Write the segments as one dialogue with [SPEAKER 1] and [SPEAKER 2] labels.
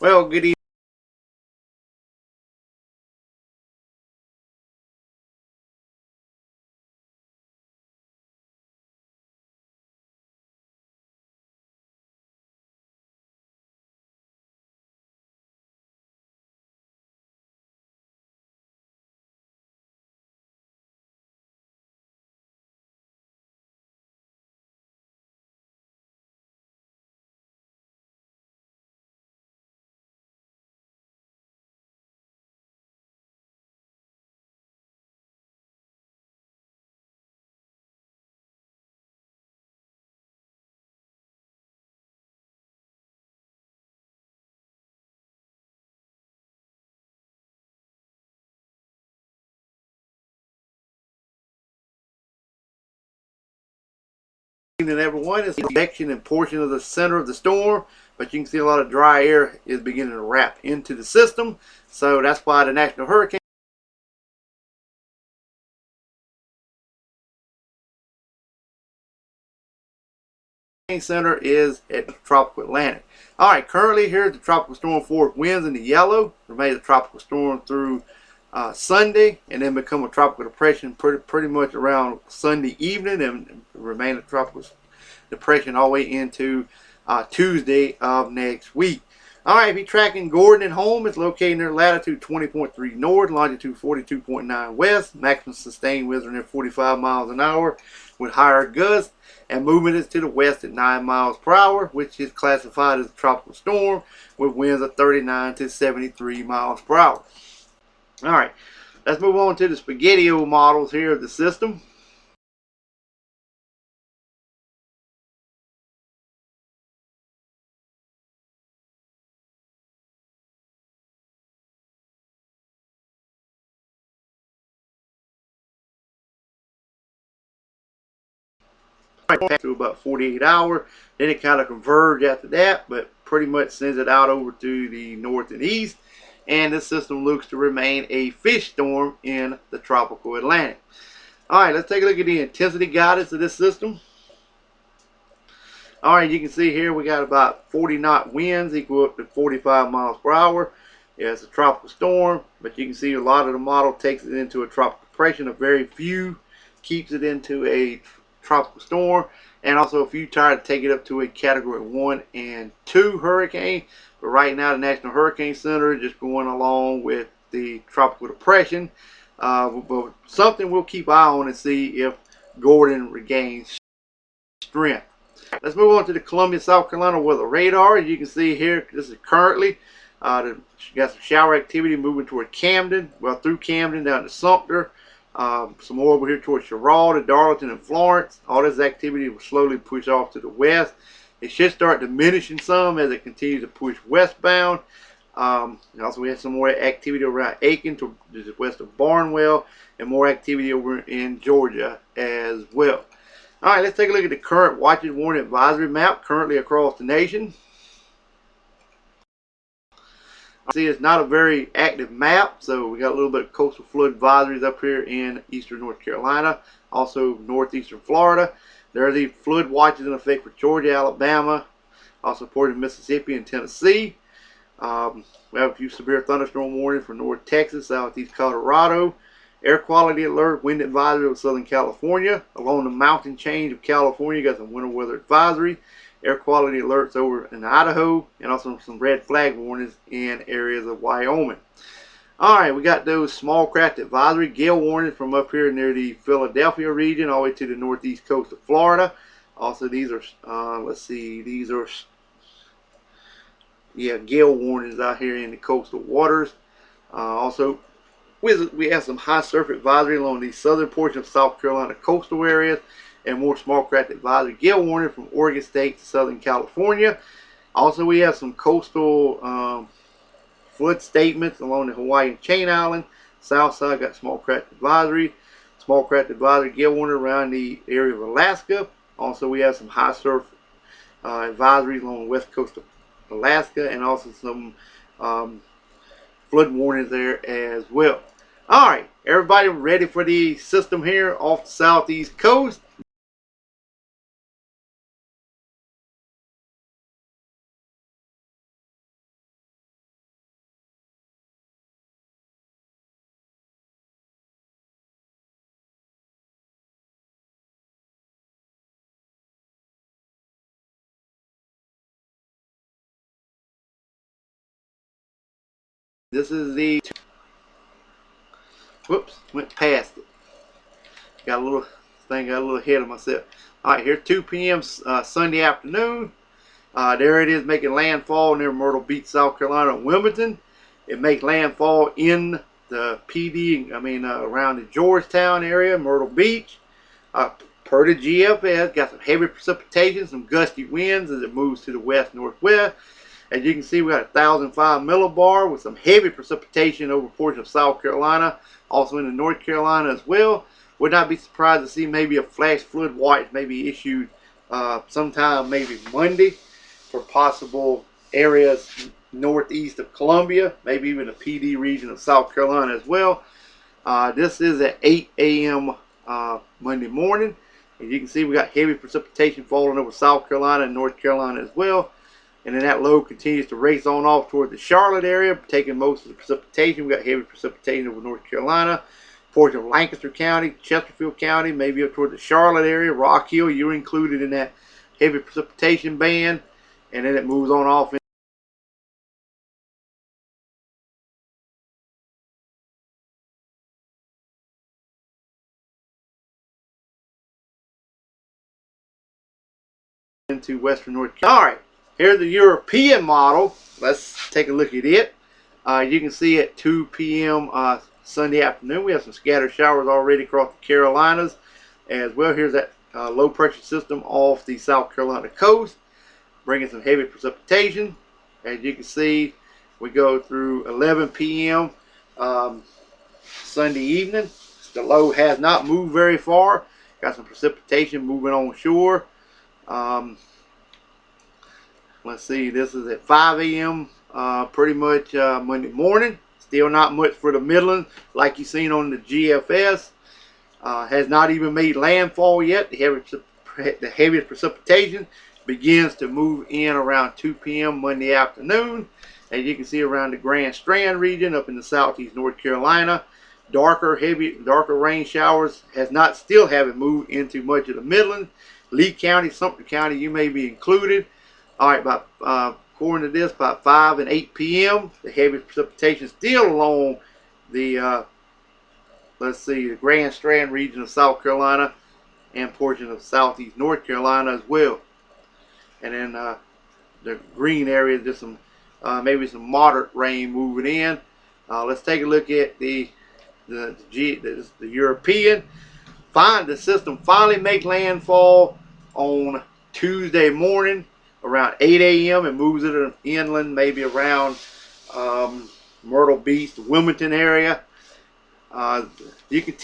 [SPEAKER 1] Well, good evening. Everyone, it's the section and portion of the center of the storm, but you can see a lot of dry air is beginning to wrap into the system. So that's why the National Hurricane Center is at the tropical Atlantic. Alright, currently here's the tropical storm force winds in the yellow. Remains a tropical storm through Sunday, and then become a tropical depression pretty much around Sunday evening, and remain a tropical depression all the way into Tuesday of next week. Alright, if you're tracking Gordon at home, it's located near latitude 20.3 north, longitude 42.9 west. Maximum sustained winds are near 45 miles an hour with higher gusts, and movement is to the west at 9 miles per hour, which is classified as a tropical storm with winds of 39 to 73 miles per hour. Alright, let's move on to the spaghetti-o models here of the system. To about 48 hours, then it kind of converges after that, but pretty much sends it out over to the north and east, and this system looks to remain a fish storm in the tropical Atlantic. Alright, let's take a look at the intensity guidance of this system. Alright, you can see here we got about 40 knot winds equal up to 45 miles per hour. Yeah, it's a tropical storm, but you can see a lot of the model takes it into a tropical depression. A very few keeps it into a tropical storm, and also a few try to take it up to a category 1 and 2 hurricane. But right now the National Hurricane Center is just going along with the tropical depression. But something we'll keep eye on and see if Gordon regains strength. Let's move on to the Columbia, South Carolina weather radar. As you can see here, this is currently got some shower activity moving toward Camden, well through Camden down to Sumter. Some more over here towards Sherrall, to Darlington, and Florence. All this activity will slowly push off to the west. It should start diminishing some as it continues to push westbound. Also, we have some more activity around Aiken to just west of Barnwell, and more activity over in Georgia as well. Alright, let's take a look at the current watches, warning, advisory map currently across the nation. See, it's not a very active map, so we got a little bit of coastal flood advisories up here in eastern North Carolina, also northeastern Florida. There are the flood watches in effect for Georgia, Alabama, also part of Mississippi and Tennessee. We have a few severe thunderstorm warnings for North Texas, southeast Colorado. Air quality alert, wind advisory of Southern California. Along the mountain chain of California, you got some winter weather advisory. Air quality alerts over in Idaho, and also some red flag warnings in areas of Wyoming. Alright, we got those small craft advisory, gale warnings from up here near the Philadelphia region all the way to the northeast coast of Florida. Also, these are, let's see, these are, yeah, gale warnings out here in the coastal waters. Also, we have some high surf advisory along the southern portion of South Carolina coastal areas, and more small craft advisory, gale warning from Oregon State to Southern California. Also, we have some coastal flood statements along the Hawaiian chain island. South side got small craft advisory, gale warning around the area of Alaska. Also, we have some high surf advisories along the west coast of Alaska, and also some flood warnings there as well. Alright, everybody ready for the system here off the southeast coast? This is the, whoops, went past it. Got a little ahead of myself. Alright, here's 2 p.m. Sunday afternoon. There it is making landfall near Myrtle Beach, South Carolina, Wilmington. It makes landfall in the PD, around the Georgetown area, Myrtle Beach. Per the GFS, got some heavy precipitation, some gusty winds as it moves to the west-northwest. As you can see, we got 1,005 millibar with some heavy precipitation over a portion of South Carolina, also into North Carolina as well. Would not be surprised to see maybe a flash flood watch maybe issued sometime maybe Monday for possible areas northeast of Columbia, maybe even the PD region of South Carolina as well. This is at 8 a.m. Monday morning. As you can see, we got heavy precipitation falling over South Carolina and North Carolina as well. And then that low continues to race on off toward the Charlotte area, taking most of the precipitation. We got heavy precipitation over North Carolina, portion of Lancaster County, Chesterfield County, maybe up toward the Charlotte area, Rock Hill. You're included in that heavy precipitation band. And then it moves on off into western North Carolina. All right, here's the European model. Let's take a look at it. You can see at 2 p.m. Sunday afternoon, we have some scattered showers already across the Carolinas as well. Here's that low pressure system off the South Carolina coast, bringing some heavy precipitation. As you can see, we go through 11 p.m. Sunday evening. The low has not moved very far. Got some precipitation moving on shore. Let's see, this is at 5 a.m. Pretty much Monday morning. Still not much for the Midlands like you've seen on the GFS. Has not even made landfall yet. The heaviest precipitation begins to move in around 2 p.m. Monday afternoon. As you can see around the Grand Strand region up in the southeast North Carolina. Darker rain showers still haven't moved into much of the Midlands. Lee County, Sumter County, you may be included. All right, according to this, about 5 and 8 p.m., the heavy precipitation still along the, the Grand Strand region of South Carolina and portion of southeast North Carolina as well. And then the green area, just some maybe some moderate rain moving in. Let's take a look at the European. The system finally make landfall on Tuesday morning around 8 a.m. It moves it inland, maybe around Myrtle Beach, the Wilmington area. You can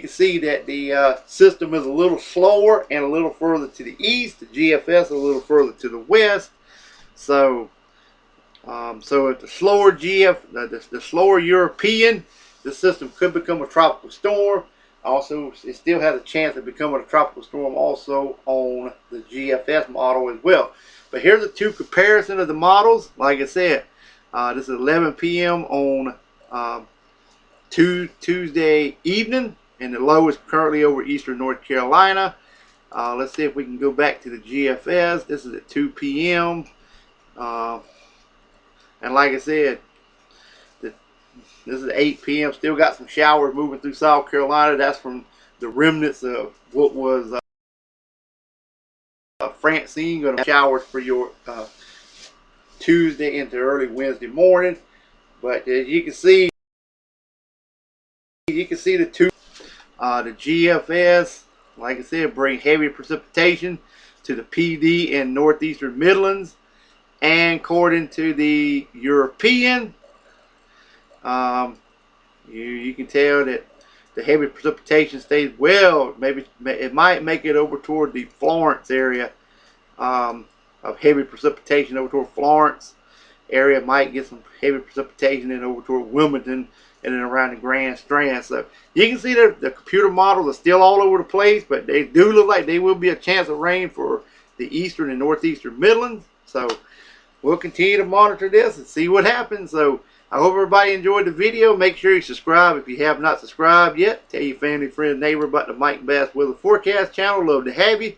[SPEAKER 1] see that the system is a little slower and a little further to the east. The GFS a little further to the west. So if the slower the slower European, the system could become a tropical storm. Also, it still has a chance of becoming a tropical storm also on the GFS model as well. But here's the two comparison of the models. Like I said, this is 11 p.m. on Tuesday evening, and the low is currently over eastern North Carolina. Let's see if we can go back to the GFS. This is at 2 p.m. And like I said, this is 8 p.m. Still got some showers moving through South Carolina. That's from the remnants of what was Francine. Going to showers for your Tuesday into early Wednesday morning. But as you can see the GFS, like I said, bring heavy precipitation to the PD and northeastern Midlands. And according to the European, you can tell that the heavy precipitation stays well. Maybe it might make it over toward the Florence area of heavy precipitation over toward Florence area. Might get some heavy precipitation in over toward Wilmington and then around the Grand Strand. So you can see that the computer models are still all over the place, but they do look like they will be a chance of rain for the eastern and northeastern Midlands. So we'll continue to monitor this and see what happens. So I hope everybody enjoyed the video. Make sure you subscribe if you have not subscribed yet. Tell your family, friends, neighbor about the Mike Bass Weather Forecast channel. Love to have you.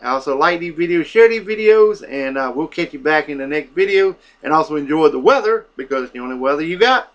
[SPEAKER 1] Also like these videos, share these videos, and we'll catch you back in the next video. And also enjoy the weather, because it's the only weather you got.